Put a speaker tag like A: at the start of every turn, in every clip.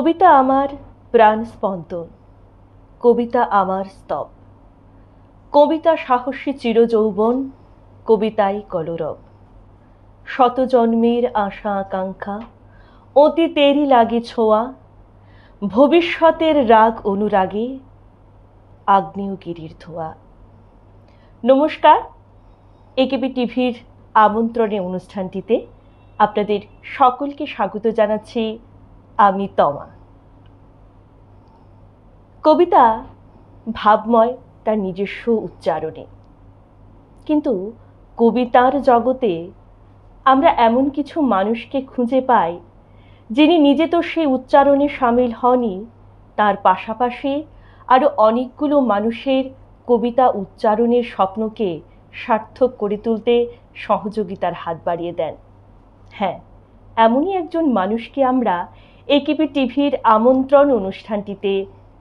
A: কবিতা আমার প্রাণ স্পন্দন, কবিতা আমার স্তব, কবিতা সাহসী চিরযৌবন, কবিতাই কলরব। শত জন্মের আশা আকাঙ্ক্ষা অতীতেরই লাগে ছোঁয়া, ভবিষ্যতের রাগ অনুরাগে আগ্নেয়গিরির ধোঁয়া। নমস্কার, একেবি টিভির আমন্ত্রণে অনুষ্ঠানটিতে আপনাদের সকলকে স্বাগত জানাচ্ছি। আমি তমা। কবিতা ভাবময় তার নিজস্ব উচ্চারণে, কিন্তু কবিতার জগতে আমরা এমন কিছু মানুষকে খুঁজে পাই যিনি নিজে তো সেই উচ্চারণে সামিল হনই, তার পাশাপাশি আরও অনেকগুলো মানুষের কবিতা উচ্চারণের স্বপ্নকে সার্থক করে তুলতে সহযোগিতার হাত বাড়িয়ে দেন। হ্যাঁ, এমনই একজন মানুষকে আমরা একেবি টিভির আমন্ত্রণ অনুষ্ঠানটিতে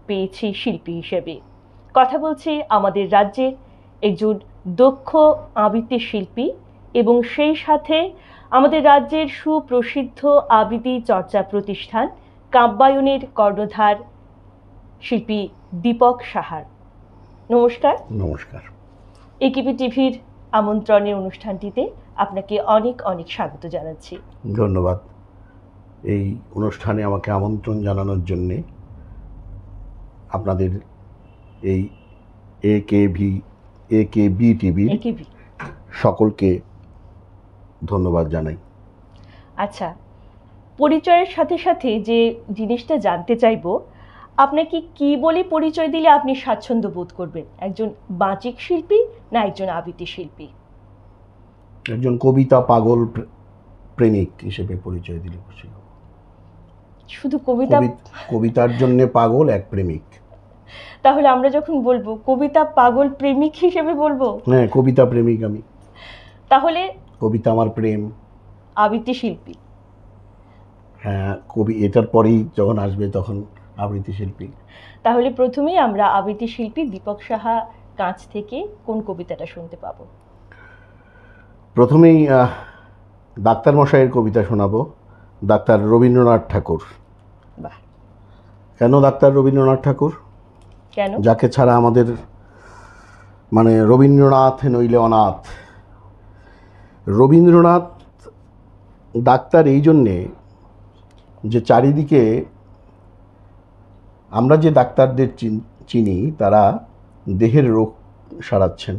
A: পেয়েছি শিল্পী হিসেবে। কথা বলছি আমাদের রাজ্যের একজন দক্ষ আবৃত্তি শিল্পী এবং সেই সাথে আমাদের রাজ্যের সুপ্রসিদ্ধ আবৃত্তি চর্চা প্রতিষ্ঠান কাব্যায়নের কর্ণধার শিল্পী দীপক সাহার। নমস্কার।
B: নমস্কার।
A: একেবি টিভির আমন্ত্রণের অনুষ্ঠানটিতে আপনাকে অনেক অনেক স্বাগত জানাচ্ছি।
B: ধন্যবাদ এই অনুষ্ঠানে আমাকে আমন্ত্রণ জানানোর জন্যে। আপনাদের এই একেবি টিভির সকলকে ধন্যবাদ জানাই।
A: আচ্ছা, পরিচয়ের সাথে সাথে যে জিনিসটা জানতে চাইব, আপনাকে কি বলে পরিচয় দিলে আপনি স্বাচ্ছন্দ্য বোধ করবেন? একজন বাচিক শিল্পী না একজন আবৃত্তি শিল্পী?
B: একজন কবিতা পাগল প্রেমিক হিসেবে পরিচয় দিলে খুশি হব।
A: শুধু
B: কবিতার জন্য পাগল এক প্রেমিক।
A: তাহলে আমরা যখন বলবো কবিতা পাগল প্রেমিক হিসেবে বলবো?
B: হ্যাঁ, কবিতা প্রেমিক আমি।
A: তাহলে
B: কবিতা আমার প্রেম।
A: আবৃত্তি শিল্পী?
B: হ্যাঁ, এটার পরেই যখন আসবে তখন আবৃত্তি শিল্পী।
A: তাহলে প্রথমেই আমরা আবৃত্তি শিল্পী দীপক সাহা কাছ থেকে কোন কবিতাটা শুনতে পাবো?
B: প্রথমেই ডাক্তার মশাইয়ের কবিতা শোনাবো, ডাক্তার রবীন্দ্রনাথ ঠাকুর।
A: বাহ।
B: কেন ডাক্তার রবীন্দ্রনাথ ঠাকুর?
A: কেন?
B: যাকে ছাড়া আমাদের রবীন্দ্রনাথ নইলে অনাথ। রবীন্দ্রনাথ ডাক্তার এই জন্যে যে চারিদিকে আমরা যে ডাক্তারদের চিনি তারা দেহের রোগ সারাচ্ছেন,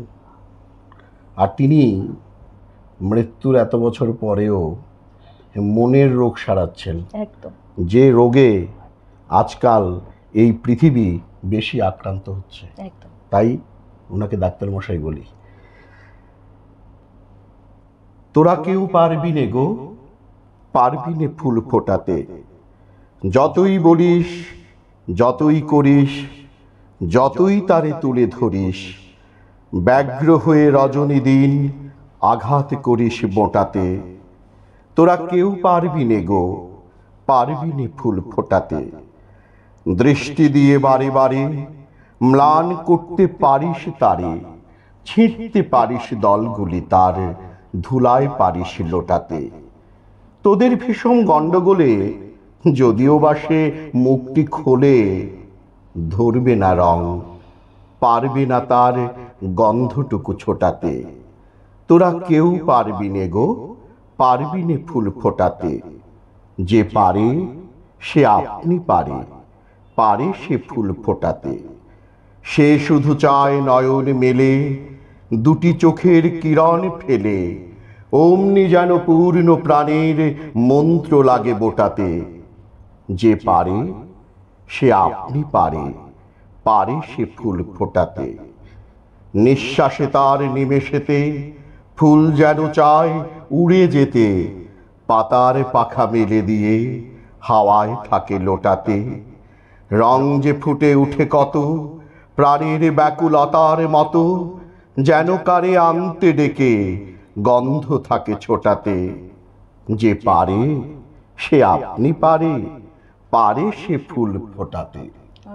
B: আর তিনি মৃত্যুর এত বছর পরেও মনের রোগ সারাচ্ছেন।
A: একদম।
B: যে রোগে আজকাল এই পৃথিবী বেশি আক্রান্ত হচ্ছে, তাই ওনাকে ডাক্তার মশাই বলি। তোরা কেউ পারবি নে গো, পারবি নে ফুল ফোটাতে, যতই বলিস যতই করিস, যতই তারে তুলে ধরিস, ব্যগ্র হয়ে রজনী দিন আঘাত করিস বোঁটাতে। তোরা কেউ পারবি নে গো, পারবি নে ফুল ফোটাতে, দৃষ্টি দিয়ে বারে বারে ম্লান করতে পারিস তারে, ছিঁড়তে পারিস দলগুলি তার, ধুলায় পারিস লোটাতে। তোদের ভীষণ গণ্ডগোলে যদিও বা সে মুখটি খোলে, ধরবে না রং, পারবে না তার গন্ধটুকু ছোটাতে। তোরা কেউ পারবি নে গো, পারবি নে ফুল ফোটাতে, যে পারে সে আপনি পারে, পারে সে ফুল ফোটাতে। সে শুধু চায় নয়ন মেলে, দুটি চোখের কিরণ ফেলে, অমনি যেন পূর্ণ প্রাণের মন্ত্র লাগে বোটাতে। যে পারে সে আপনি পারে, পারে সে ফুল ফোটাতে। নিঃশ্বাসে তার নিমেষেতে ফুল যেন চায় উড়ে যেতে, পাতার পাখা মেলে দিয়ে হাওয়ায় থাকে লোটাতে। রং যে ফুটে উঠে কত প্রাণের ব্যাকুলতার মতো, যেন কারে আনতে ডেকে গন্ধ থাকে ছোটাতে। যে পারে সে আপনি পারে, পারে সে ফুল ফোটাতে।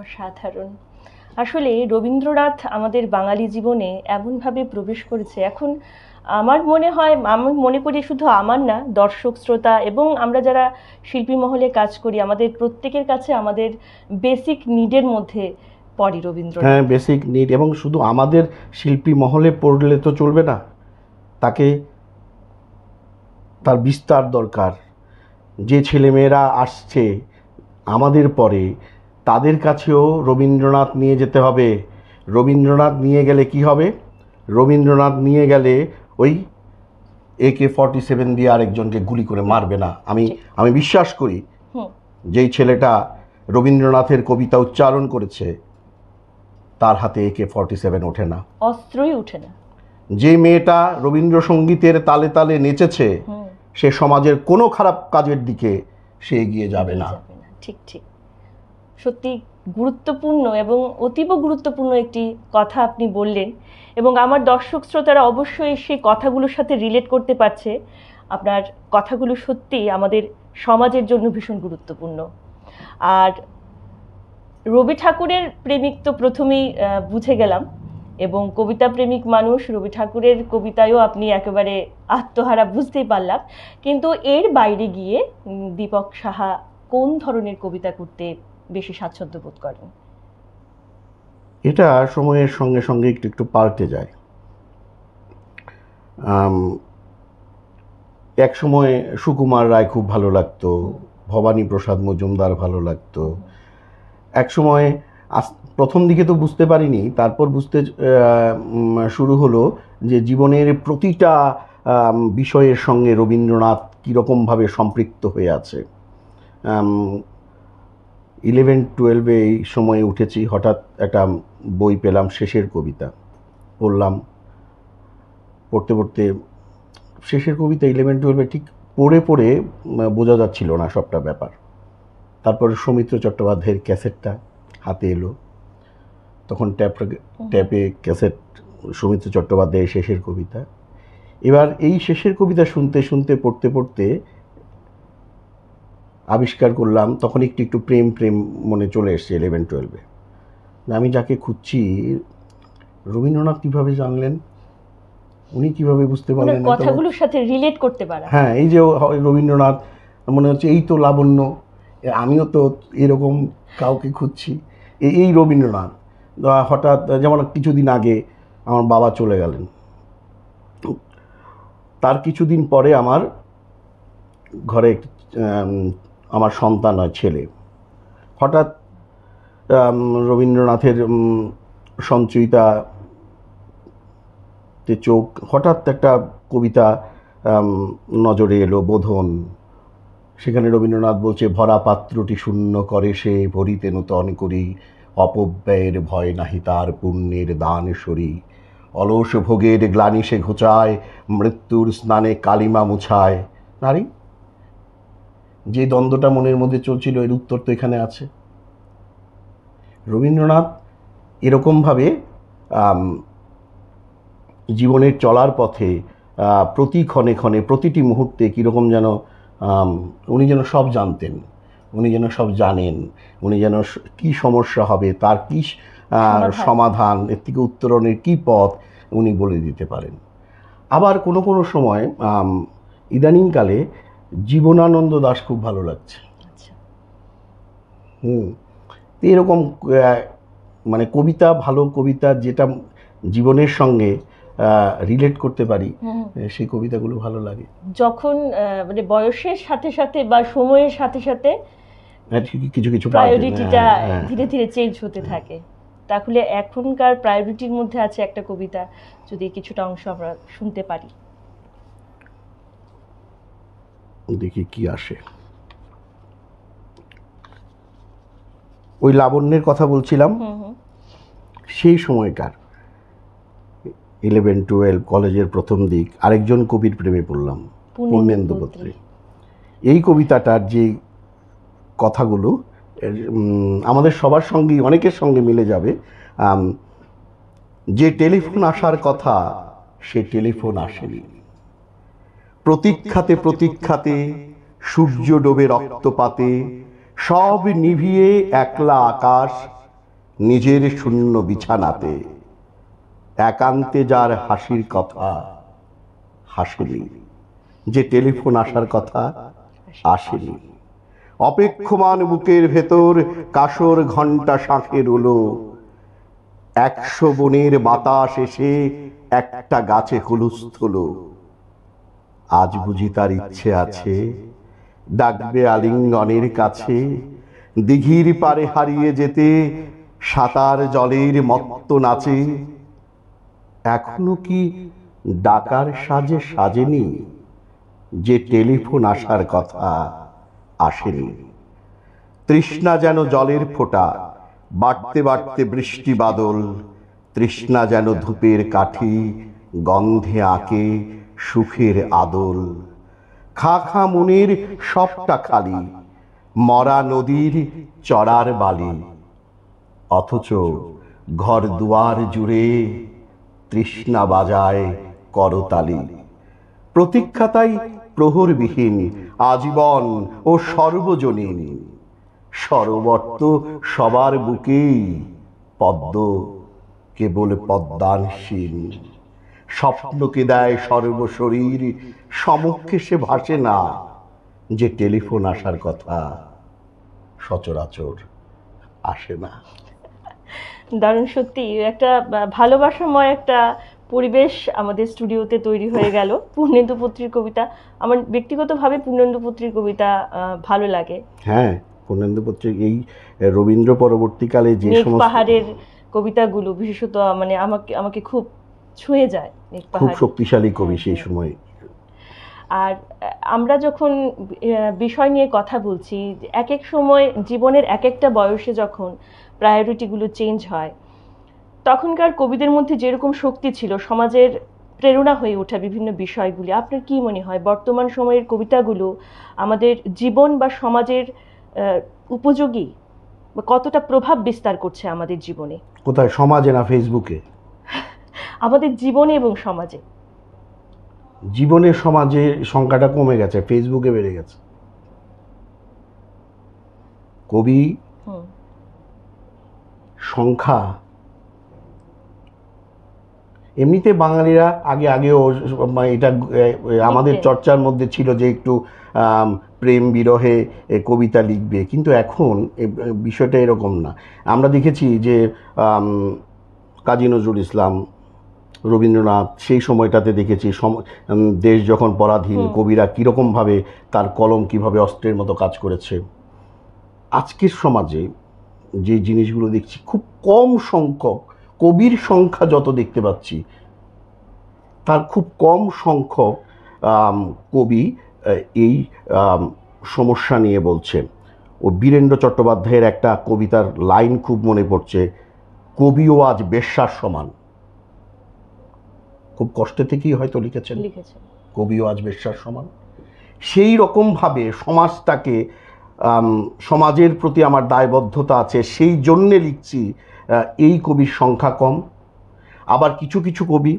A: অসাধারণ। আসলে রবীন্দ্রনাথ আমাদের বাঙালি জীবনে এমনভাবে প্রবেশ করেছে। এখন আমার মনে হয়, আমি মনে করি শুধু আমার না, দর্শক শ্রোতা এবং আমরা যারা শিল্পী মহলে কাজ করি, আমাদের প্রত্যেকের কাছে আমাদের বেসিক নিডের মধ্যে পড়ে রবীন্দ্রনাথ।
B: হ্যাঁ, বেসিক নিড। এবং শুধু আমাদের শিল্পী মহলে পড়লে তো চলবে না, তাকে তার বিস্তার দরকার। যে ছেলেমেয়েরা আসছে আমাদের পরে, তাদের কাছেও রবীন্দ্রনাথ নিয়ে যেতে হবে। রবীন্দ্রনাথ নিয়ে গেলে কি হবে? রবীন্দ্রনাথ নিয়ে গেলে ওই AK-47 দিয়ে আরেকজনকে গুলি করে মারবে না। আমি বিশ্বাস করি যেই ছেলেটা রবীন্দ্রনাথের কবিতা উচ্চারণ করেছে তার হাতে AK-47 ওঠে না,
A: অস্ত্রই ওঠে না।
B: যে মেয়েটা রবীন্দ্রসঙ্গীতের তালে তালে নেচেছে সে সমাজের কোনো খারাপ কাজের দিকে সে এগিয়ে যাবে না।
A: ঠিক ঠিক, সত্যি গুরুত্বপূর্ণ এবং অতীব গুরুত্বপূর্ণ একটি কথা আপনি বললেন, এবং আমার দর্শক শ্রোতারা অবশ্যই সেই কথাগুলোর সাথে রিলেট করতে পারছে। আপনার কথাগুলো সত্যি আমাদের সমাজের জন্য ভীষণ গুরুত্বপূর্ণ। আর রবি ঠাকুরের প্রেমিক তো প্রথমেই বুঝে গেলাম, এবং কবিতা প্রেমিক মানুষ, রবি ঠাকুরের কবিতায়ও আপনি একেবারে আত্মহারা, বুঝতেই পারলাম। কিন্তু এর বাইরে গিয়ে দীপক সাহা কোন ধরনের কবিতা করতে বেশি স্বাচ্ছন্দ্য বোধ করেন?
B: এটা সময়ের সঙ্গে সঙ্গে একটু একটু পাল্টে যায়। এক সময় সুকুমার রায় খুব ভালো লাগতো, ভবানী প্রসাদ মজুমদার ভালো লাগতো। এক সময় প্রথম দিকে তো বুঝতে পারিনি, তারপর বুঝতে শুরু হলো যে জীবনের প্রতিটা বিষয়ের সঙ্গে রবীন্দ্রনাথ কীরকমভাবে সম্পৃক্ত হয়ে আছে। 11-12 এই সময়ে উঠেছি, হঠাৎ একটা বই পেলাম, শেষের কবিতা পড়লাম। পড়তে পড়তে শেষের কবিতা 11-12 ঠিক পড়ে পড়ে বোঝা যাচ্ছিল না সবটা ব্যাপার। তারপরে সৌমিত্র চট্টোপাধ্যায়ের ক্যাসেটটা হাতে এলো, তখন ট্যাপে ক্যাসেট, সৌমিত্র চট্টোপাধ্যায়ের শেষের কবিতা। এবার এই শেষের কবিতা শুনতে শুনতে পড়তে পড়তে আবিষ্কার করলাম, তখন একটু একটু প্রেম প্রেম মনে চলে এসছে 11-12-এ। আমি যাকে খুঁজছি রবীন্দ্রনাথ কীভাবে জানলেন, উনি কীভাবে বুঝতে পারলেন
A: কথাগুলোর সাথে রিলেট করতে পারা।
B: হ্যাঁ, এই যে রবীন্দ্রনাথ, মনে হচ্ছে এই তো লাবণ্য, আমিও তো এরকম কাউকে খুঁজছি, এই রবীন্দ্রনাথ। হঠাৎ যেমন কিছুদিন আগে আমার বাবা চলে গেলেন, তার কিছুদিন পরে আমার ঘরে আমার সন্তান হয়, ছেলে। হঠাৎ রবীন্দ্রনাথের সঞ্চয়িতাতে চোখ, হঠাৎ একটা কবিতা নজরে এলো, বোধন। সেখানে রবীন্দ্রনাথ বলছে, ভরা পাত্রটি শূন্য করে সে, ভরিতে নূতন করি, অপব্যয়ের ভয় নাহি তার, পুণ্যের দান সরি, অলস ভোগের গ্লানি সে ঘোচায়, মৃত্যুর স্নানে কালিমা মুছায়। নারী, যে দ্বন্দ্বটা মনের মধ্যে চলছিল এর উত্তর তো এখানে আছে। রবীন্দ্রনাথ এরকমভাবে জীবনের চলার পথে প্রতি ক্ষণে ক্ষণে, প্রতিটি মুহূর্তে কীরকম যেন উনি যেন সব জানতেন, উনি যেন সব জানেন, উনি যেন কী সমস্যা হবে তার কী সমাধান, এর থেকে উত্তরণের কী পথ উনি বলে দিতে পারেন। আবার কোনো কোনো সময় ইদানিংকালে জীবনানন্দ দাশ খুব ভালো লাগছে। এরকম মানে কবিতা, ভালো কবিতা যেটা জীবনের সঙ্গে রিলেট করতে পারি, সেই কবিতাগুলো ভালো লাগে।
A: যখন মানে বয়সের সাথে সাথে বা সময়ের সাথে সাথে
B: কিছু কিছু
A: প্রায়োরিটিটা ধীরে ধীরে চেঞ্জ হতে থাকে, তাহলে এখনকার প্রায়োরিটির মধ্যে আছে একটা কবিতা, যদি কিছুটা অংশ আমরা শুনতে পারি।
B: দেখি কি আসে। ওই লাবণ্যের কথা বলছিলাম, সেই সময়কার 11-12 কলেজের প্রথম দিক, আরেকজন কবির প্রেমে পড়লাম, পূর্ণেন্দু বত্রী। এই কবিতাটার যে কথাগুলো আমাদের সবার সঙ্গেই, অনেকের সঙ্গে মিলে যাবে। যে টেলিফোন আসার কথা সে টেলিফোন আসেনি, প্রতীক্ষাতে প্রতীক্ষাতে সূর্য ডোবে রক্তপাতে, সব নিভিয়ে একলা আকাশ নিজের শূন্য বিছানাতে, একান্তে যার হাসির কথা হাসেনি, যে টেলিফোন আসার কথা আসেনি। অপেক্ষমান বুকের ভেতর কাসর ঘণ্টা শাঁখে রুলো, 100 বনের বাতাস এসে একটা গাছে হুলস্থুল। আজ বুঝি তার ইচ্ছে আছে ডাকবে আলিঙ্গনের কাছে, দিঘির পারে হারিয়ে যেতে সাঁতার জলের মত্ত নাচে। এখনো কি ডাকার সাজে সাজেনি, যে টেলিফোন আসার কথা আসেনি। তৃষ্ণা যেন জলের ফোঁটা, বাড়তে বাড়তে বৃষ্টি বাদল। তৃষ্ণা যেন ধূপের কাঠি, গন্ধে আঁকে সুখের আদল। খা খা মনের সবটা খালি, মরা নদীর চড়ার বালি। অথচ ঘর দুয়ার জুড়ে তৃষ্ণা বাজায় করতালি। প্রতীক্ষা তাই প্রহরবিহীন, আজীবন ও সর্বজনীন। সরোবর তো সবার বুকেই, পদ্ম কেবল পদ্মানসীন। স্বপ্নকে দেয় সর্বশরীর, সমক্ষে সে ভাসে না, যে টেলিফোন আসার কথা সচরাচর আসে না।
A: দারুণ, সত্যি একটা ভালোবাসাময় একটা পরিবেশ আমাদের স্টুডিওতে তৈরি হয়ে গেল। পূর্ণেন্দু পুত্রীর কবিতা, আমার ব্যক্তিগতভাবে পূর্ণেন্দু পুত্রীর কবিতা ভালো লাগে।
B: হ্যাঁ, পূর্ণেন্দু পুত্রীর এই রবীন্দ্র পরবর্তীকালে যে
A: মেঘ
B: সমস্ত
A: পাহাড়ের কবিতাগুলো বিশেষত মানে আমাকে খুব ছুঁয়ে যায়। মেঘ
B: খুব
A: পাহাড়
B: শক্তিশালী কবি সেই সময়।
A: আর আমরা যখন বিষয় নিয়ে কথা বলছি, এক এক সময় জীবনের এক একটা বয়সে যখন প্রায়োরিটিগুলো চেঞ্জ হয়, তখনকার কবিদের মধ্যে যেরকম শক্তি ছিল সমাজের প্রেরণা হয়ে ওঠা বিভিন্ন বিষয়গুলি, আপনার কি মনে হয় বর্তমান সময়ের কবিতাগুলো আমাদের জীবন বা সমাজের উপযোগী বা কতটা প্রভাব বিস্তার করছে আমাদের জীবনে?
B: কোথায়, সমাজে না ফেসবুকে?
A: আমাদের জীবনে এবং সমাজে।
B: জীবনের সমাজে সংখ্যাটা কমে গেছে, ফেসবুকে বেড়ে গেছে। কবি সংখ্যা এমনিতে বাঙালিরা আগেও এটা আমাদের চর্চার মধ্যে ছিল যে একটু প্রেম বিরহে কবিতা লিখবে, কিন্তু এখন বিষয়টা এরকম না। আমরা দেখেছি যে কাজী নজরুল ইসলাম, রবীন্দ্রনাথ, সেই সময়টাতে দেখেছি দেশ যখন পরাধীন, কবিরা কীরকমভাবে তার কলম কিভাবে অস্ত্রের মতো কাজ করেছে। আজকের সমাজে যে জিনিসগুলো দেখছি, খুব কম সংখ্যক কবির সংখ্যা যত দেখতে পাচ্ছি, তার খুব কম সংখ্যক কবি এই সমস্যা নিয়ে বলছে। ও বীরেন্দ্র চট্টোপাধ্যায়ের একটা কবিতার লাইন খুব মনে পড়ছে, কবিও আজ বেশ্যার সমান। খুব কষ্টে থেকেই হয়তো লিখেছেন, কবিও আজ বেশ্যার সমান। সেই রকমভাবে সমাজটাকে, সমাজের প্রতি আমার দায়বদ্ধতা আছে, সেই জন্যে লিখছি। এই কবির সংখ্যা কম। আবার কিছু কিছু কবি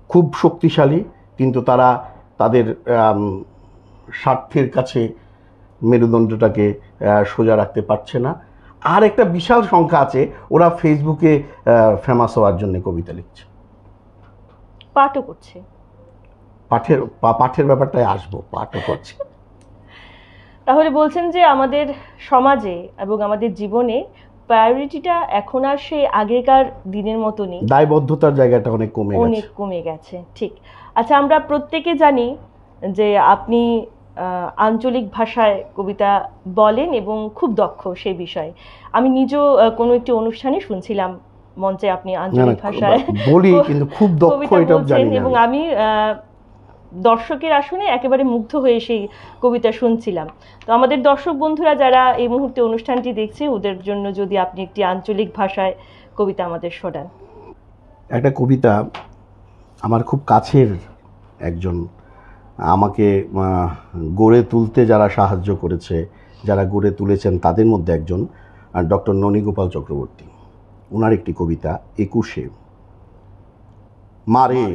B: খুব শক্তিশালী, কিন্তু তারা তাদের স্বার্থের কাছে মেরুদণ্ডটাকে সোজা রাখতে পারছে না। আর একটা বিশাল সংখ্যা আছে, ওরা ফেসবুকে ফেমাস হওয়ার জন্য কবিতা লিখছে,
A: পাঠও করছে।
B: পাঠের ব্যাপারটায় আসবো, পাঠও করছে।
A: তাহলে বলছেন যে আমাদের সমাজে এবং আমাদের জীবনে প্রায়োরিটিটা এখন আর সেই আগেকার দিনের মতো নেই,
B: দায়বদ্ধতার জায়গাটা অনেক কমে
A: গেছে। ঠিক। আচ্ছা, আমরা প্রত্যেকে জানি যে আপনি আঞ্চলিক ভাষায় কবিতা বলেন এবং খুব দক্ষ সেই বিষয়ে। আমি নিজেও কোনো একটি অনুষ্ঠানে শুনছিলাম মঞ্চে আপনি আঞ্চলিক ভাষায়
B: বলি, কিন্তু খুব দক্ষ এটা জানি না।
A: এবং আমি দর্শকের আসনে একেবারে মুগ্ধ হয়ে সেই কবিতা শুনছিলাম। তো আমাদের দর্শক বন্ধুরা যারা এই মুহূর্তে অনুষ্ঠানটি দেখছে, ওদের জন্য যদি আপনি একটি আঞ্চলিক ভাষায় কবিতা আমাদের শোনান।
B: একটা কবিতা আমার খুব কাছের একজন, আমাকে গড়ে তুলতে যারা সাহায্য করেছে, যারা গড়ে তুলেছেন তাদের মধ্যে একজন ডক্টর ননীগোপাল চক্রবর্তী। ওনার একটি কবিতা 21-এ। মারে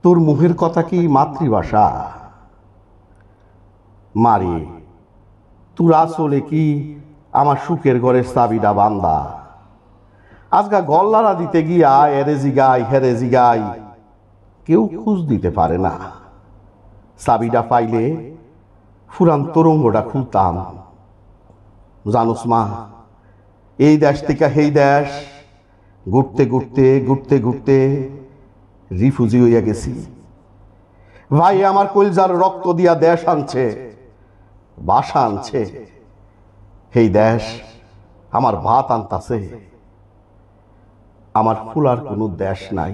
B: তোর মুখের কথা কি মাতৃভাষা, মারে তোর আসলে কি আমার সুখের ঘরের চাবিটা বান্দা। আজকা গল্লারা দিতে গিয়া এরে জিগাই হেরে জিগাই, কেউ খোঁজ দিতে পারে না। চাবিটা পাইলে ফুরান তরঙ্গটা খুলতাম। জানোস মা, এই দেশ থেকে সেই দেশ ঘুরতে ঘুরতে ঘুরতে ঘুরতে রিফিউজি হইয়া গেছি। ভাই আমার কলজার রক্ত দিয়া দেশ আনছে, বাসা আনছে। সেই দেশ আমার ভাত আনতাছে। আমার ফুলার কোনো দেশ নাই,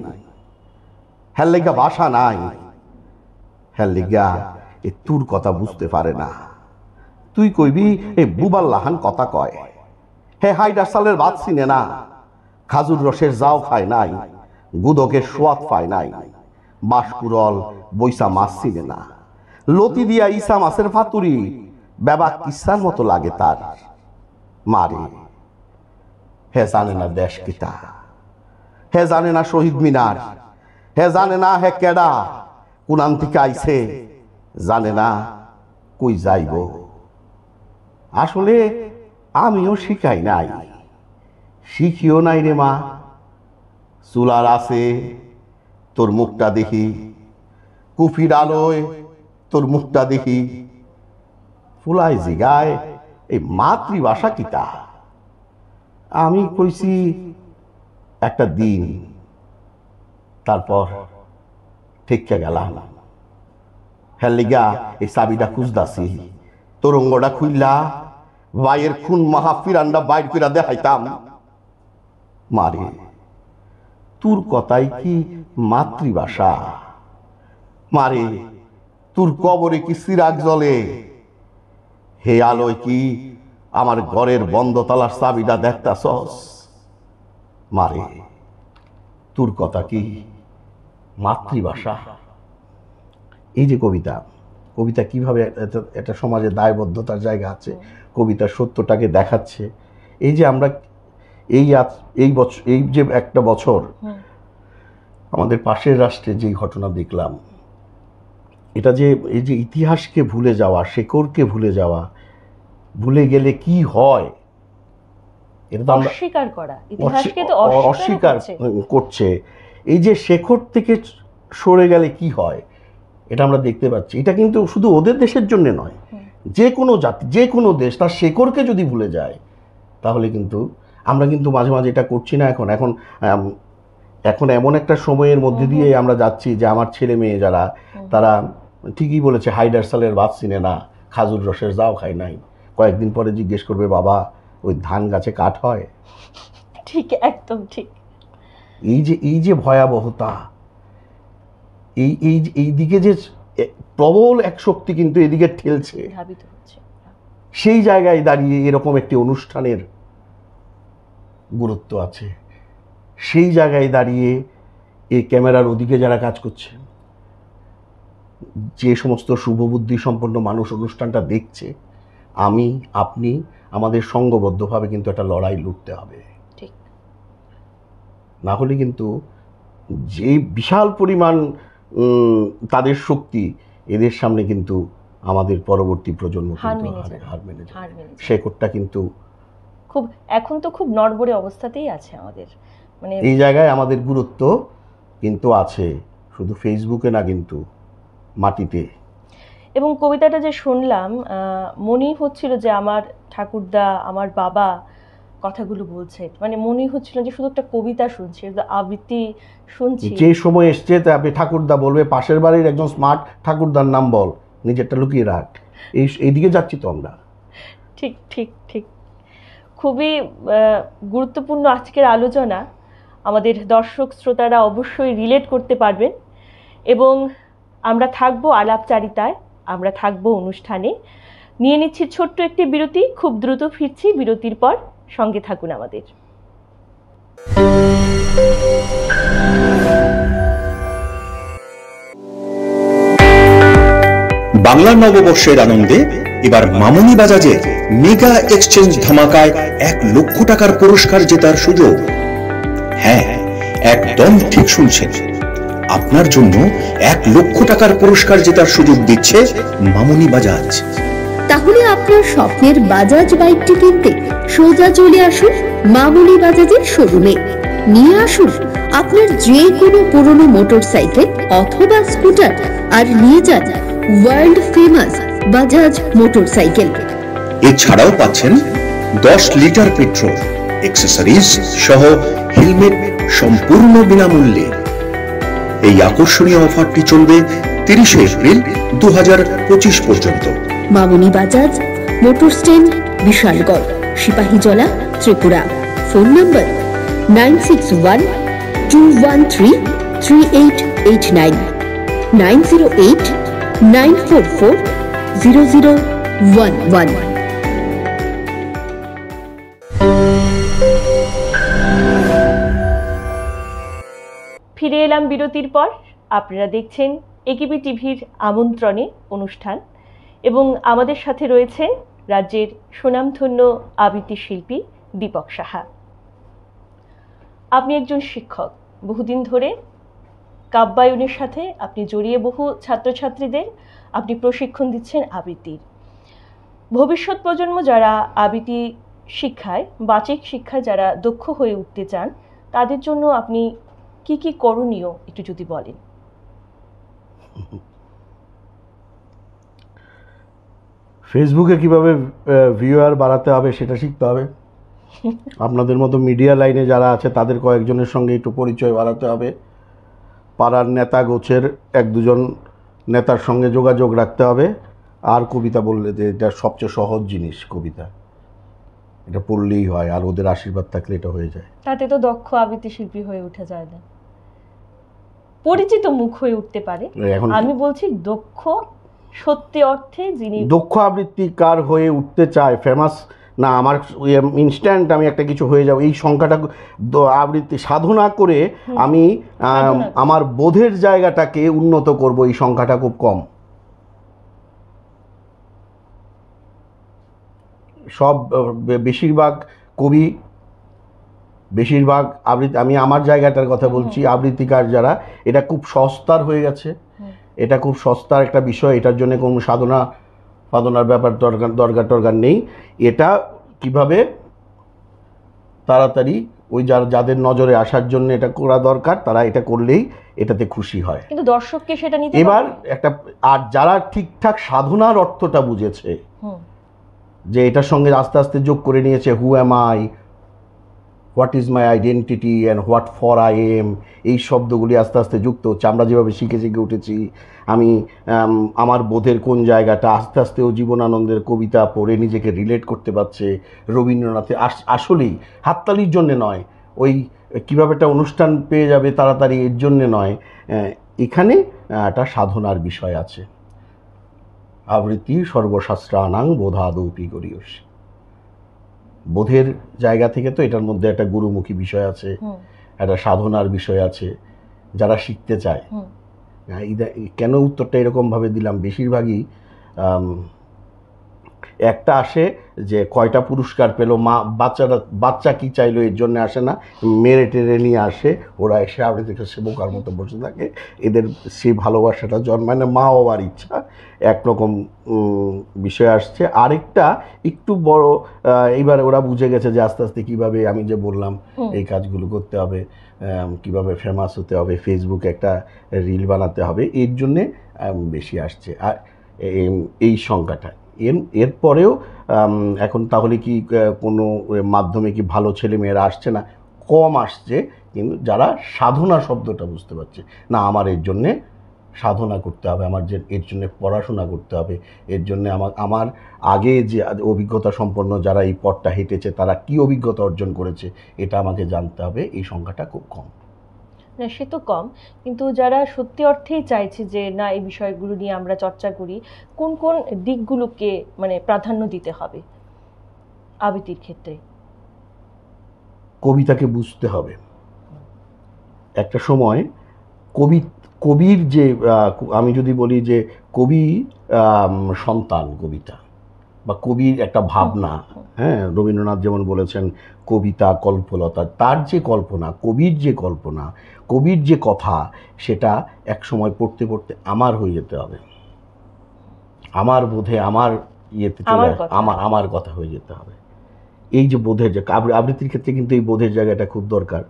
B: হ্যার লেগা বাসা নাই, হ্যার লেগা এ তোর কথা বুঝতে পারে না। তুই কইবি এই বুবার লাহান কথা কয়। হে হাইডার সালের ভাত চিনে না, খাজুর রসের জাও খায় নাই, গুদকের সোয়াদ পায় নাই, বাঁশকুড়ল বৈশা মাছ চিনে না, লতি দিয়া ইসা মাছের ফাতুরি বেবা কিসার মতো লাগে তার। মারে হে জানে না দেশ কিতা, হে জানে না শহীদ মিনার, হে জানে না হে কেডা, কোনান থেকে আইছে, জানে না কই যাইব। আসলে আমিও শিখাই নাই, শিখিও নাই রে মা। চুলার আছে তোর মুখটা দেখি, কুফির আলোয় তোর মুখটা দেখি, ফুলাই জিগায় এই মাতৃভাষা কিতা। আমি কইছি একটা দিন, তারপর ঠিক গেলাম। হ্যাঁ লিগা এই চাবিটা খুঁজদাছি, তরঙ্গটা খুললা ভাইয়ের খুন মাহা ফিরান্ডা বাইর কইরা দেখাইতাম। মারে তোর কথাই কি মাতৃভাষা? মারে তোর কবরে কি চিরাগ জ্বলে? হে আলোয় কি আমার ঘরের বন্ধ তালার চাবিটা দেখতাছস? মারে তোর কথা কি মাতৃভাষা? এই যে কবিতা, কবিতা কিভাবে একটা সমাজে দায়বদ্ধতার জায়গা আছে, কবিতা সত্যটাকে দেখাচ্ছে। এই যে আমরা এই বছর, এই যে একটা বছর আমাদের পাশের রাষ্ট্রে যে ঘটনা দেখলাম, এটা যে এই যে ইতিহাসকে ভুলে যাওয়া, শেকড়কে ভুলে যাওয়া, ভুলে গেলে কি হয় এটা তো আমরা
A: অস্বীকার করা, ইতিহাসকে তো
B: অস্বীকার করছে। এই যে শেকড় থেকে সরে গেলে কি হয় এটা আমরা দেখতে পাচ্ছি। এটা কিন্তু শুধু ওদের দেশের জন্য নয়, যে কোনো জাতি, যে কোনো দেশ তার শেকড়কে যদি ভুলে যায় তাহলে কিন্তু আমরা কিন্তু মাঝে মাঝে এটা করছি না। এখন এমন একটা সময়ের মধ্যে দিয়ে আমরা যাচ্ছি যে আমার ছেলে মেয়ে যারা, তারা ঠিকই বলেছে হাইডার সালের ভাত চিনে না, খাজুর রসের জাও খায় নাই। কয়েকদিন পরে জিজ্ঞেস করবে, বাবা ওই ধান গাছে কাঠ হয়?
A: ঠিক, একদম ঠিক।
B: এই যে ভয়াবহতা, এই দিকে যে প্রবল এক শক্তি কিন্তু এদিকে ঠেলছে, সেই জায়গায় দাঁড়িয়ে এরকম একটি অনুষ্ঠানের গুরুত্ব আছে। সেই জায়গায় দাঁড়িয়ে এই ক্যামেরার ওদিকে যারা কাজ করছে, যে সমস্ত শুভবুদ্ধি সম্পন্ন মানুষ অনুষ্ঠানটা দেখছে, আমি আপনি আমাদের সংঘবদ্ধভাবে কিন্তু একটা লড়াই লড়তে হবে।
A: ঠিক,
B: না হলে কিন্তু যে বিশাল পরিমাণ তাদের শক্তি, এদের সামনে কিন্তু আমাদের পরবর্তী প্রজন্ম হার মেনে যাবে। শেকড়টা কিন্তু
A: এখন তো খুব নড়বড়ে অবস্থাতেই আছে আমাদের, মানে
B: এই জায়গায় আমাদের গুরুত্ব কিন্তু আছে, শুধু ফেসবুকে না, কিন্তু মাটিতে।
A: এবং কবিতাটা যে শুনলাম, মনেই হচ্ছিল যে আমার ঠাকুরদা, আমার বাবা কথাগুলো বলছে, মানে মনেই হচ্ছিল যে শুধু একটা কবিতা শুনছি, আবৃত্তি শুনছি।
B: যে সময় এসছে আপনি ঠাকুরদা বলবে, পাশের বাড়ির একজন স্মার্ট ঠাকুরদার নাম বল, নিজেরটা লুকিয়ে রাখ। এইদিকে যাচ্ছি তো আমরা।
A: ঠিক ঠিক ঠিক, খুবই গুরুত্বপূর্ণ আজকের আলোচনা। আমাদের দর্শক শ্রোতারা অবশ্যই রিলেট করতে পারবেন, এবং আমরা থাকবো আলাপচারিতায়, আমরা থাকবো অনুষ্ঠানে। নিয়ে নিচ্ছি ছোট্ট একটি বিরতি, খুব দ্রুত ফিরছি বিরতির পর, সঙ্গে থাকুন আমাদের।
C: বাংলা নববর্ষের আনন্দে এবার মামনি বাজাজের মেগা এক্সচেঞ্জ ধামাকায় 1 লক্ষ টাকার পুরস্কার জেতার সুযোগ। হ্যাঁ, একদম ঠিক শুনছেন, আপনার জন্য 1 লক্ষ টাকার পুরস্কার জেতার সুযোগ দিচ্ছে মামনি বাজাজ।
D: তাহলে আপনার স্বপ্নের বাজাজ বাইকটি কিনতে সোজা চলে আসুন মামনি বাজাজের শোরুমে। নিয়ে আসুন আপনার যে কোনো পুরনো মোটরসাইকেল অথবা স্কুটার আর নিয়ে যান ওয়ার্ল্ড ফেমাস বাজাজ মোটরসাইকেল।
C: এছাড়াও পাচ্ছেন 10 লিটার পেট্রোল, অ্যাক্সেসরিজ সহ হেলমেট সম্পূর্ণ বিনামূল্যে। এই আকর্ষণীয় অফারটি চলবে 30 এপ্রিল 2025 পর্যন্ত।
D: Mamoni Bajaj motor stand, Bishalgarh, Sepahijala, Tripura. Phone number 9612133889, 9089440011।
A: ফিরে এলাম বিরতির পর। আপনারা দেখছেন একিবি টিভির আমন্ত্রণে অনুষ্ঠান এবং আমাদের সাথে রয়েছেন রাজ্যের সুনামধন্য আবৃত্তি শিল্পী দীপক সাহা। আপনি একজন শিক্ষক, বহুদিন ধরে কাব্যায়নের সাথে আপনি জড়িয়ে বহু ছাত্রছাত্রীদের আপনি প্রশিক্ষণ দিচ্ছেন আবৃত্তির। ভবিষ্যৎ প্রজন্ম যারা আবৃত্তি শিক্ষায়, বাচিক শিক্ষায় যারা দক্ষ হয়ে উঠতে চান, তাদের জন্য আপনি কি কি করণীয় একটু যদি বলেন।
B: ফেসবুকে কিভাবে ভিউয়ার বাড়াতে হবে সেটা শিখতে হবে। আপনাদের মতো মিডিয়া লাইনে যারা আছে তাদের কয়েকজনের সঙ্গে একটু পরিচয় বাড়াতে হবে। পাড়ার নেতা গোছের 1-2 নেতার সঙ্গে যোগাযোগ রাখতে হবে। আর কবিতা বললে যে এটা সবচেয়ে সহজ জিনিস, কবিতা এটা পড়লেই হয়, আর ওদের আশীর্বাদ থাকলে এটা হয়ে যায়।
A: তাতে তো দক্ষ আবৃত্তি শিল্পী হয়ে ওঠা যায় না, পরিচিত মুখ হয়ে উঠতে পারে।
B: এখন
A: আমি বলছি দক্ষ, সত্যি অর্থে যিনি
B: দক্ষ আবৃত্তিকার হয়ে উঠতে চায়, ফেমাস না, আমার ইনস্ট্যান্ট আমি একটা কিছু হয়ে যাব, এই সংখ্যাটা আবৃত্তি সাধনা করে আমি আমার বোধের জায়গাটাকে উন্নত করব, এই সংখ্যাটা খুব কম। সব বেশিরভাগ কবি, বেশিরভাগ আবৃত্তি, আমি আমার জায়গাটার কথা বলছি, আবৃত্তিকার যারা, এটা খুব সস্তার হয়ে গেছে। এটা খুব সস্তার একটা বিষয়, এটার জন্য কোনো সাধনার ব্যাপার দরকার নেই। এটা কিভাবে তাড়াতাড়ি ওই যাদের নজরে আসার জন্য এটা করা দরকার, তারা এটা করলেই এটাতে খুশি হয়।
A: কিন্তু দর্শককে সেটা নিতে
B: এবার একটা, আর যারা ঠিকঠাক সাধনার অর্থটা বুঝেছে, যে এটার সঙ্গে আস্তে আস্তে যোগ করে নিয়েছে, who am I, what is my identity and what for I am, এই শব্দগুলি আস্তে আস্তে যুক্ত হচ্ছে। আমরা যেভাবে শিখে উঠেছি, আমি আমার বোধের কোন জায়গাটা, আস্তে আস্তে ও জীবনানন্দের কবিতা পড়ে নিজেকে রিলেট করতে পারছে। রবীন্দ্রনাথের আসলেই হাততালির জন্যে নয়, ওই কীভাবে একটা অনুষ্ঠান পেয়ে যাবে তাড়াতাড়ি, এর জন্যে নয়, এখানে একটা সাধনার বিষয় আছে। আবৃত্তি সর্বশাস্ত্রানাং বোধাদৌপি গরীয়সী, বোধের জায়গা থেকে তো এটার মধ্যে একটা গুরুমুখী বিষয় আছে, একটা সাধনার বিষয় আছে। যারা শিখতে চায়, কেন উত্তরটা এরকমভাবে দিলাম, বেশিরভাগই একটা আসে যে কয়টা পুরস্কার পেলো, বাচ্চা কি চাইলো এর জন্য আসে না, মেরে টেরে নিয়ে আসে, ওরা এসে আবৃত্তি সে বোকার মতো বসে থাকে। এদের সেই ভালোবাসাটা জন্মায় না, মা বাবার ইচ্ছা একরকম বিষয় আসছে। আরেকটা একটু বড়, এইবার ওরা বুঝে গেছে যে আস্তে আস্তে কীভাবে, আমি যে বললাম এই কাজগুলো করতে হবে, কিভাবে ফেমাস হতে হবে, ফেসবুকে একটা রিল বানাতে হবে, এর জন্যে বেশি আসছে। আর এই সংখ্যাটা এরপরেও এখন তাহলে কি কোনো মাধ্যমে কি ভালো ছেলে মেয়েরা আসছে না? কম আসছে, কিন্তু যারা সাধনা শব্দটা বুঝতে পারছে না, আমার এর জন্যে সাধনা করতে হবে, আমার যে এর জন্য পড়াশোনা করতে হবে, এর জন্য আমার আগে যে অভিজ্ঞতা সম্পন্ন যারা এই পথটা হেঁটেছে তারা কি অভিজ্ঞতা অর্জন করেছে, এটা আমাকে জানতে হবে। এই সংখ্যাটা খুব কম।
A: না, সে তো কম, কিন্তু যারা সত্যি অর্থেই চাইছে যে না এই বিষয়গুলো নিয়ে আমরা চর্চা করি, কোন কোন দিকগুলোকে মানে প্রাধান্য দিতে হবে আবৃত্তির ক্ষেত্রে?
B: কবিতাকে বুঝতে হবে। একটা সময় কবির যে, আমি যদি বলি যে কবি সন্তান কবিতা, বা কবির একটা ভাবনা, হ্যাঁ, রবীন্দ্রনাথ যেমন বলেছেন কবিতা কল্পলতা, তার যে কল্পনা, কবির যে কল্পনা, কবির যে কথা, সেটা এক সময় পড়তে পড়তে আমার হয়ে যেতে হবে, আমার বোধে, আমার ইয়েতে আমার কথা হয়ে যেতে হবে। এই যে বোধের যে আবৃত্তির ক্ষেত্রে কিন্তু এই বোধের জায়গাটা খুব দরকার।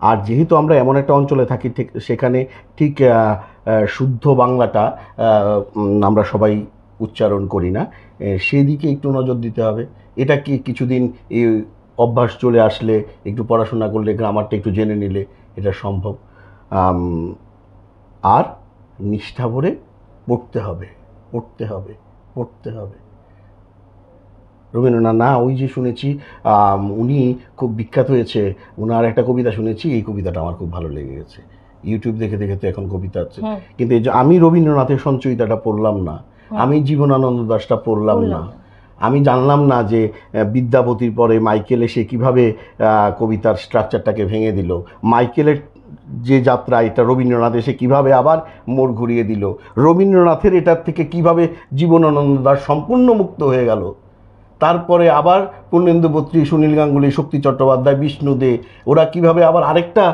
B: আর যেহেতু আমরা এমন একটা অঞ্চলে থাকি, ঠিক সেখানে ঠিক শুদ্ধ বাংলাটা আমরা সবাই উচ্চারণ করি না, সেদিকে একটু নজর দিতে হবে। এটা কি কিছুদিন এই অভ্যাস চলে আসলে, একটু পড়াশোনা করলে, গ্রামারটা একটু জেনে নিলে এটা সম্ভব। আর নিষ্ঠা ভরে পড়তে হবে, পড়তে হবে, পড়তে হবে। রবীন্দ্রনাথ না, ওই যে শুনেছি উনি খুব বিখ্যাত হয়েছে, ওনার একটা কবিতা শুনেছি, এই কবিতাটা আমার খুব ভালো লেগে গেছে। ইউটিউব দেখে দেখে তো এখন কবিতা আছে, কিন্তু এই যে আমি রবীন্দ্রনাথের সঞ্চয়িতাটা পড়লাম না, আমি জীবনানন্দ দাশটা পড়লাম না, আমি জানলাম না যে বিদ্যাপতির পরে মাইকেল এসে কীভাবে কবিতার স্ট্রাকচারটাকে ভেঙে দিল, মাইকেলের যে যাত্রা এটা রবীন্দ্রনাথ এসে কীভাবে আবার মোড় ঘুরিয়ে দিল, রবীন্দ্রনাথের এটার থেকে কীভাবে জীবনানন্দ দাশ সম্পূর্ণ মুক্ত হয়ে গেল, তারপরে আবার পূর্ণেন্দু বত্রী, সুনীল গাঙ্গুলি, শক্তি চট্টোপাধ্যায়, বিষ্ণু দে, ওরা কিভাবে আবার আরেকটা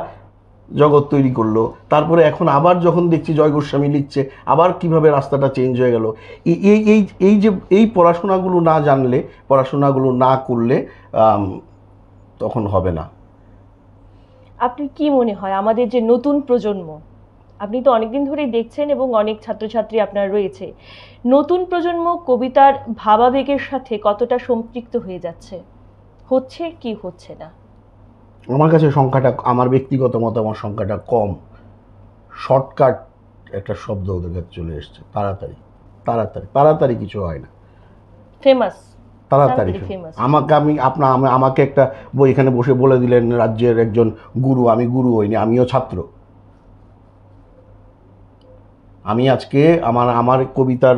B: জগৎ তৈরি করলো, তারপরে এখন আবার যখন দেখছি জয় গোস্বামী লিখছে, আবার কিভাবে রাস্তাটা চেঞ্জ হয়ে গেল। এই যে এই পড়াশোনাগুলো না জানলে, পড়াশোনাগুলো না করলে তখন হবে না।
A: আপনি কি মনে হয় আমাদের যে নতুন প্রজন্ম, আপনি তো অনেকদিন ধরেই দেখছেন এবং অনেক ছাত্রছাত্রী আপনার রয়েছে, নতুন প্রজন্ম কবিতার ভাবাবেগের সাথে কতটা সম্পৃক্ত হয়ে যাচ্ছে, হচ্ছে কি হচ্ছে না?
B: আমার কাছে সংখ্যাটা, আমার ব্যক্তিগত মত, আমার সংখ্যাটা কম। শর্টকাট একটা শব্দ ওদের কাছে চলে এসছে, তাড়াতাড়ি তাড়াতাড়ি তাড়াতাড়ি, কিছু হয় না,
A: ফেমাস
B: তাড়াতাড়ি। আমাকে একটা বই এখানে বসে বলে দিলেন রাজ্যের একজন গুরু, আমি গুরু হইনি, আমিও ছাত্র। আমি আজকে আমার কবিতার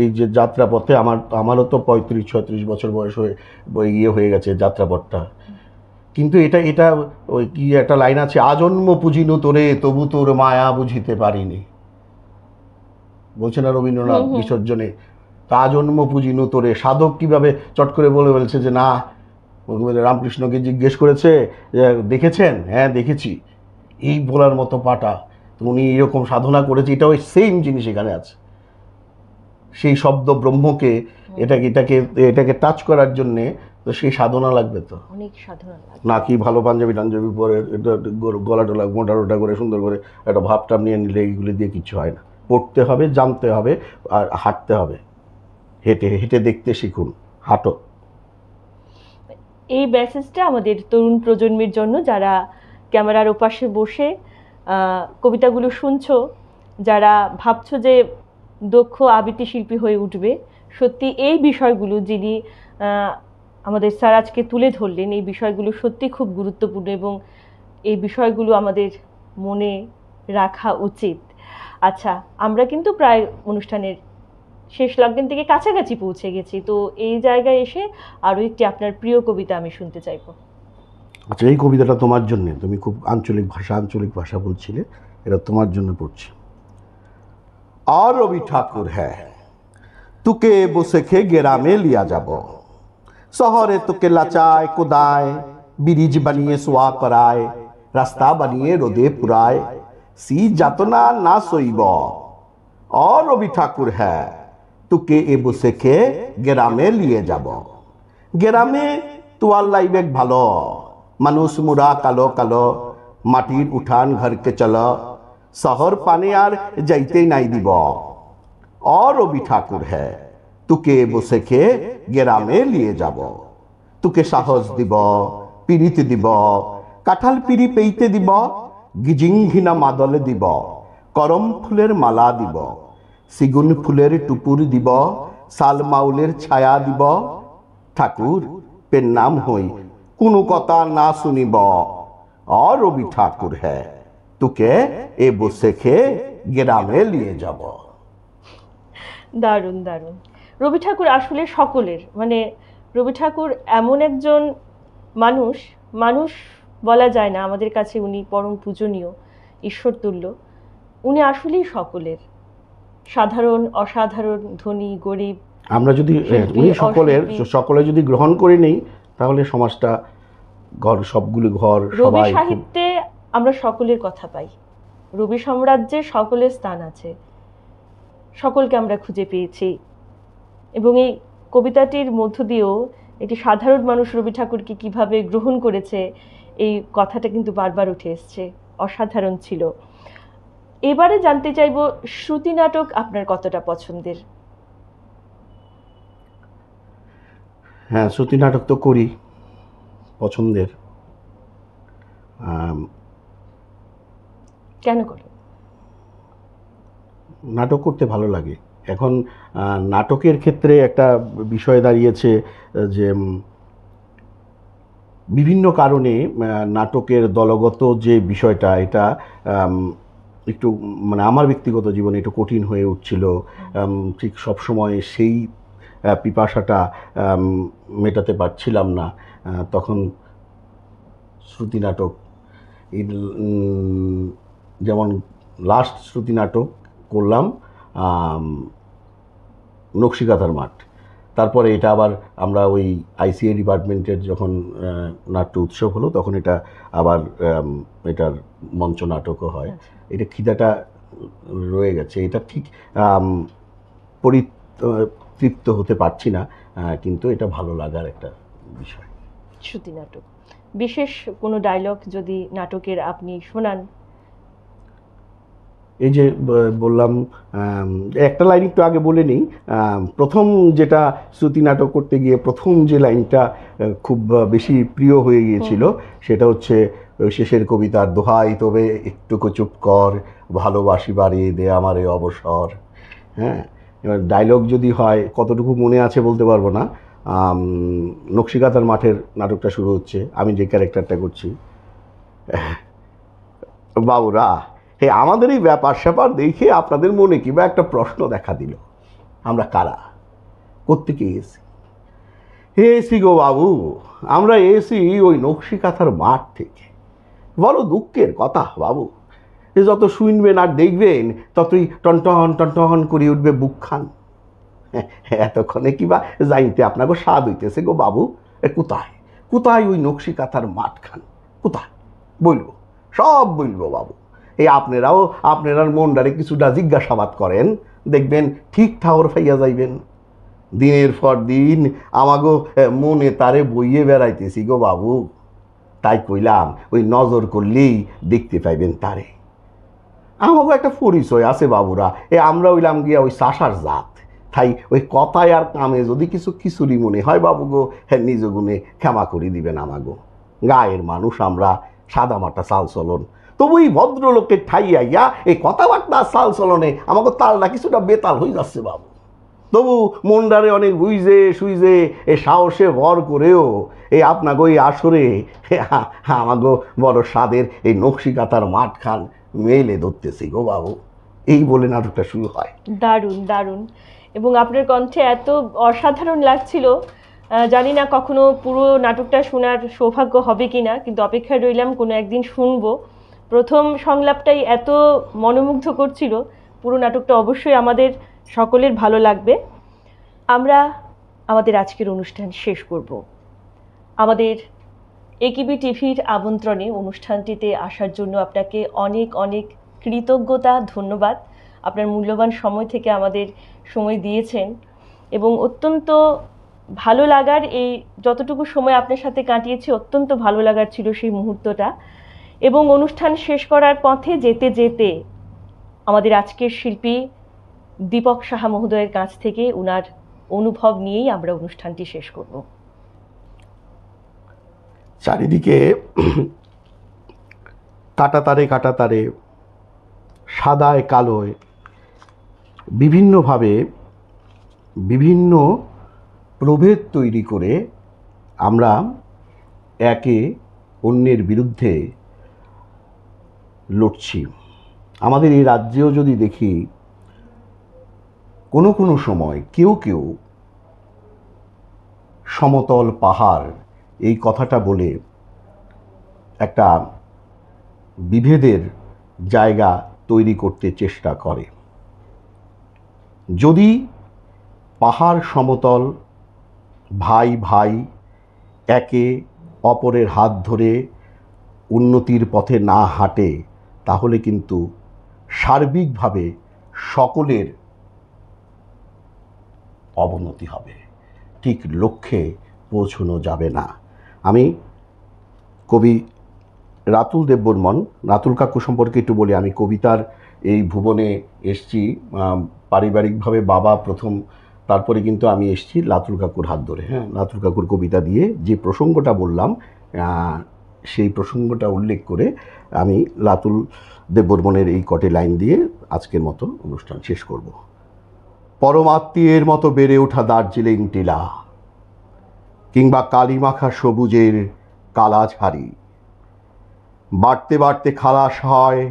B: এই যে যাত্রাপথে, আমারও তো 35-36 বছর বয়স হয়ে গেছে যাত্রাপথটা, কিন্তু এটা ওই কি একটা লাইন আছে, আজন্ম পুজিনু তোরে তবু তোর মায়া বুঝিতে পারিনি, বলছে না রবীন্দ্রনাথ বিসর্জনে, তা আজন্ম পুজিনু তোরে। সাধক কিভাবে চট করে বলছে যে না, রামকৃষ্ণকে জিজ্ঞেস করেছে দেখেছেন, হ্যাঁ দেখেছি, এই বলার মতো পাটা, উনি এরকম সাধনা করেছে, এটা ওই সেম জিনিস এখানে আছে। সেই শব্দ ব্রহ্মকে এটাকে টাচ করার জন্যে তো সেই সাধনা লাগবে, তো
A: অনেক সাধনা লাগবে
B: না। কি ভালো পাঞ্জাবি পরে গলা টলা মোটা করে সুন্দর করে একটা ভাবটা নিয়ে নিলে এইগুলি দিয়ে কিছু হয় না। পড়তে হবে, জানতে হবে, আর হাঁটতে হবে, হেঁটে হেঁটে দেখতে শিখুন, হাঁটো।
A: এই মেসেজটা আমাদের তরুণ প্রজন্মের জন্য, যারা ক্যামেরার ওপাশে বসে কবিতাগুলো শুনছো, যারা ভাবছো যে দক্ষ আবৃত্তি শিল্পী হয়ে উঠবে, সত্যি এই বিষয়গুলো যিনি আমাদের স্যার আজকে তুলে ধরলেন, এই বিষয়গুলো সত্যি খুব গুরুত্বপূর্ণ এবং এই বিষয়গুলো আমাদের মনে রাখা উচিত। আচ্ছা, আমরা কিন্তু প্রায় অনুষ্ঠানের শেষ লগ্ন থেকে কাছাকাছি পৌঁছে গেছি, তো এই জায়গায় এসে আরও একটি আপনার প্রিয় কবিতা আমি শুনতে চাইবো।
B: আচ্ছা, এই কবিতাটা তোমার জন্যে, তুমি খুব আঞ্চলিক ভাষা বলছিলে, এটা তোমার জন্য পড়ছি। আর রবি ঠাকুর হ্যাঁ, তোকে বসে খে গ্রামে লিয়া যাব, শহরে তোকে লাচায় কোদায়, ব্রিজ বানিয়ে সোয়া করায়, রাস্তা বানিয়ে রোদে পুরায়, সি যাতনা না সইব। আর রবি ঠাকুর হ্যাঁ, তোকে এ বসে খে গ্রামে লিয়ে যাব, গ্রামে তোয়ার লাইবেক ভালো, মানুষ মুরা কালো কালো, মাটির উঠান ঘরকে চল, শহর পানে আর যাইতে নাই দিব। আর রবি ঠাকুর হ্যাঁ, তোকে বসে খে গ্রামে লিয়ে যাব, তোকে সাহস দিব, পিড়িতে দিব, কাঁঠাল পিড়ি পেইতে দিব, গিজিংঘিনা মাদলে দিব, করম ফুলের মালা দিব, সিগুন ফুলের টুপুর দিব, শাল মাউলের ছায়া দিব। ঠাকুর পেন নাম হই কোনো কথা না শুনিব। আর রবি ঠাকুর হ্যাঁ, তোকে এ বসে খে গ্রামে লিয়ে যাব।
A: দারুণ দারুণ। রবি ঠাকুর আসলে সকলের, মানে রবি ঠাকুর এমন একজন মানুষ বলা যায় না, আমাদের কাছে উনি পরম পূজনীয়, ঈশ্বরতুল্য। উনি আসলেই সকলের, সাধারণ অসাধারণ, ধনী গরিব,
B: আমরা যদি উনি সকলে যদি গ্রহণ করে নেই, তাহলে সমাজটা সবগুলো ঘর
A: রবি
B: সবাই।
A: সাহিত্যে আমরা সকলের কথা পাই, রবি সাম্রাজ্যে সকলের স্থান আছে, সকলকে আমরা খুঁজে পেয়েছি এবং এই কবিতাটির মধ্য দিয়েও একটি সাধারণ মানুষ রবি ঠাকুরকে কিভাবে গ্রহণ করেছে এই কথাটা কিন্তু বারবার উঠে এসছে, অসাধারণ ছিল। এবারে জানতে চাইবো শ্রুতি নাটক আপনার কতটা পছন্দের?
B: হ্যাঁ, শ্রুতি নাটক তো করি, পছন্দের।
A: কেন করেন?
B: নাটক করতে ভালো লাগে। এখন নাটকের ক্ষেত্রে একটা বিষয় দাঁড়িয়েছে যে বিভিন্ন কারণে নাটকের দলগত যে বিষয়টা, এটা একটু মানে আমার ব্যক্তিগত জীবনে একটু কঠিন হয়ে উঠছিল। ঠিক সবসময় সেই পিপাসাটা মেটাতে পারছিলাম না। তখন শ্রুতি নাটক, এই যেমন লাস্ট শ্রুতি নাটক করলাম নকশিকাঁথার মাঠ। তারপরে এটা আবার আমরা ওই আইসিএ ডিপার্টমেন্টের যখন নাট্য উৎসব হলো তখন এটা আবার এটার মঞ্চ নাটকও হয়। এটা খিদাটা রয়ে গেছে, এটা ঠিক পরিতৃপ্ত হতে পারছি না, কিন্তু এটা ভালো লাগার একটা বিষয়।
A: শ্রুতি নাটক, বিশেষ কোনো ডায়লগ যদি নাটকের আপনি শোনান?
B: এই যে বললাম, একটা লাইন একটু আগে বলে নিই। প্রথম যেটা শ্রুতি নাটক করতে গিয়ে প্রথম যে লাইনটা খুব বেশি প্রিয় হয়ে গিয়েছিল সেটা হচ্ছে শেষের কবিতার, দোহাই তবে একটুকু চুপ কর, ভালোবাসি বাড়ি দে আমারে অবসর। হ্যাঁ, এবার ডায়লগ যদি হয় কতটুকু মনে আছে বলতে পারবো না। নকশিকাঁথার মাঠের নাটকটা শুরু হচ্ছে, আমি যে ক্যারেক্টারটা করছি, বাবুরা হে আমাদের এই ব্যাপার স্যাপার দেখে আপনাদের মনে কিংবা একটা প্রশ্ন দেখা দিল, আমরা কারা, কোত্থেকে এসি? এসি গো বাবু, আমরা এসি ওই নকশিকাঁথার মাঠ থেকে। বলো দুঃখের কথা বাবু, যত শুনবেন আর দেখবেন ততই টনটন টনটন করে উঠবে বুকখান। এতক্ষণে কিবা যাইতে আপনাকে স্বাদ হইতেছে গো বাবু। কোথায় কোথায় ওই নকশিকাঁথার মাঠখান, কোথায় বলবো, সব বলবো বাবু। এই আপনারার মনটারে কিছুটা জিজ্ঞাসাবাদ করেন, দেখবেন ঠিক ঠাওর ফাইয়া যাইবেন। দিনের পর দিন আমাগো মনে তারে বইয়ে বেড়াইতেছি গো বাবু, তাই কইলাম ওই নজর করলেই দেখতে পাইবেন তারে। আমাগো একটা পরিচয় আছে বাবুরা, আমরা হইলাম গিয়া ওই চাষার জাত। তাই ওই কথায় আর কামে যদি কিছু খিচুড়ি মনে হয় বাবু গো, হ্যাঁ নিজ গুণে ক্ষমা করে দিবেন আমাগো। গায়ের মানুষ আমরা, সাদা মাটা চাল চলন, তবু এই ভদ্রলোকের ঠাইয়াইয়া এই কথাবার্তা চাল চলনে আমাকে তালটা কিছুটা বেতাল হয়ে যাচ্ছে বাবু। তবু মনডারে অনেক বুঝে সুইজে এ সাহসে ভর করেও এই আপনাকে ওই আসরে আমাগো বড় স্বাদের এই নকশিকাঁথার মাঠখান মেলে ধরতেছি গো বাবু। এই বলে নাটকটা শুরু হয়।
A: দারুণ দারুণ, এবং আপনার কণ্ঠে এত অসাধারণ লাগছিল। জানি না কখনো পুরো নাটকটা শোনার সৌভাগ্য হবে কি না, কিন্তু অপেক্ষায় রইলাম কোনো একদিন শুনবো। প্রথম সংলাপটাই এত মনোমুগ্ধ করছিল, পুরো নাটকটা অবশ্যই আমাদের সকলের ভালো লাগবে। আমরা আমাদের আজকের অনুষ্ঠান শেষ করব। আমাদের একিবি টিভির আমন্ত্রণে অনুষ্ঠানটিতে আসার জন্য আপনাকে অনেক অনেক কৃতজ্ঞতা, ধন্যবাদ। আপনার মূল্যবান সময় থেকে আমাদের সময় দিয়েছেন এবং অত্যন্ত ভালো লাগার, এই যতটুকু সময় আপনার সাথে কাটিয়েছি অত্যন্ত ভালো লাগার ছিল সেই মুহূর্তটা। এবং অনুষ্ঠান শেষ করার পথে যেতে যেতে আমাদের আজকের শিল্পী দীপক সাহা মহোদয়ের কাছ থেকে ওনার অনুভব নিয়েই আমরা অনুষ্ঠানটি শেষ করব।
B: চারিদিকে কাটাতারে কাটাতারে, সাদায় কালোয়, বিভিন্নভাবে বিভিন্ন প্রভেদ তৈরি করে আমরা একে অন্যের বিরুদ্ধে লড়ছি। আমাদের এই রাজ্যেও যদি দেখি, কোনো কোনো সময় কেউ কেউ সমতল পাহাড় এই কথাটা বলে একটা বিভেদের জায়গা তৈরি করতে চেষ্টা করে। যদি পাহাড় সমতল, ভাই ভাই একে অপরের হাত ধরে উন্নতির পথে না হাঁটে, তাহলে কিন্তু সার্বিকভাবে সকলের অবনতি হবে, ঠিক লক্ষ্যে পৌঁছানো যাবে না। আমি কবি রাতুল দেববর্মন। রাতুল কাকু সম্পর্কে একটু বলি, আমি কবিতার এই ভুবনে এসছি পারিবারিকভাবে, বাবা প্রথম, তারপরে কিন্তু আমি এসছি রাতুল কাকুর হাত ধরে। হ্যাঁ, রাতুল কাকুর কবিতা দিয়ে যে প্রসঙ্গটা বললাম, সেই প্রসঙ্গটা উল্লেখ করে আমি রাতুল দেববর্মনের এই কটে লাইন দিয়ে আজকের মতো অনুষ্ঠান শেষ করব। পরমাত্মীয়ের মতো বেড়ে ওঠা দার্জিলিং টিলা কিংবা কালিমাখা সবুজের কালাঝাড়ি, বাড়তে বাড়তে খালাস হয়,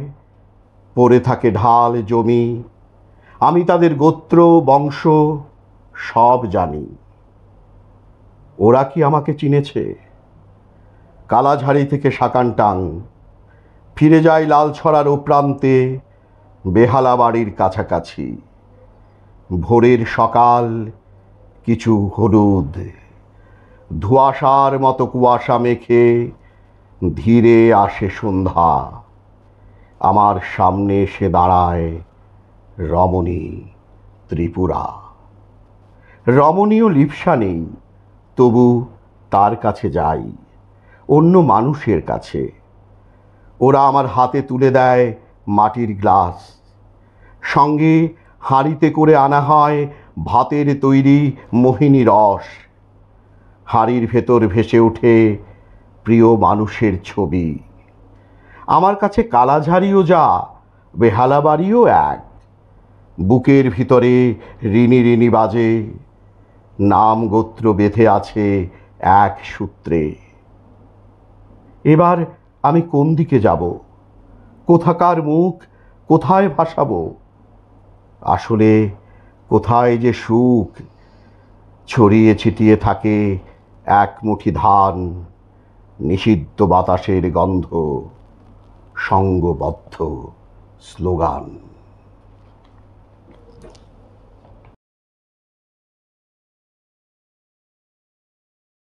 B: পড়ে থাকে ঢাল জমি। আমি তাদের গোত্র বংশ সব জানি। ওরা কি আমাকে চিনেছে? কালাঝাড়ি থেকে সাকানটাং ফিরে যায় লালছড়ার ও প্রান্তে, বেহালা বাড়ির কাছাকাছি। ভোরের সকাল কিছু হলুদ, ধোঁয়াশার মতো কুয়াশা মেখে ধীরে আসে সন্ধ্যা। আমার সামনে এসে দাঁড়ায় রমণী ত্রিপুরা। রমণীয় লিপ্সা নেই, তবু তার কাছে যাই, অন্য মানুষের কাছে। ওরা আমার হাতে তুলে দেয় মাটির গ্লাস, সঙ্গে হাঁড়িতে করে আনা হয় ভাতের তৈরি মোহিনী রস। হাঁড়ির ভেতর ভেসে ওঠে প্রিয় মানুষের ছবি। আমার কাছে কালাঝাড়িও যা, বেহালা বাড়িও এক। বুকের ভিতরে ঋণী ঋণী বাজে, নাম গোত্র বেঁধে আছে এক সূত্রে। এবার আমি কোন দিকে যাব? কোথাকার মুখ কোথায় ভাসাবো? আসলে কোথায় যে সুখ ছড়িয়ে ছিটিয়ে থাকে এক মুঠি ধান, নিষিদ্ধ বাতাসের গন্ধ, সঙ্গবদ্ধ স্লোগান।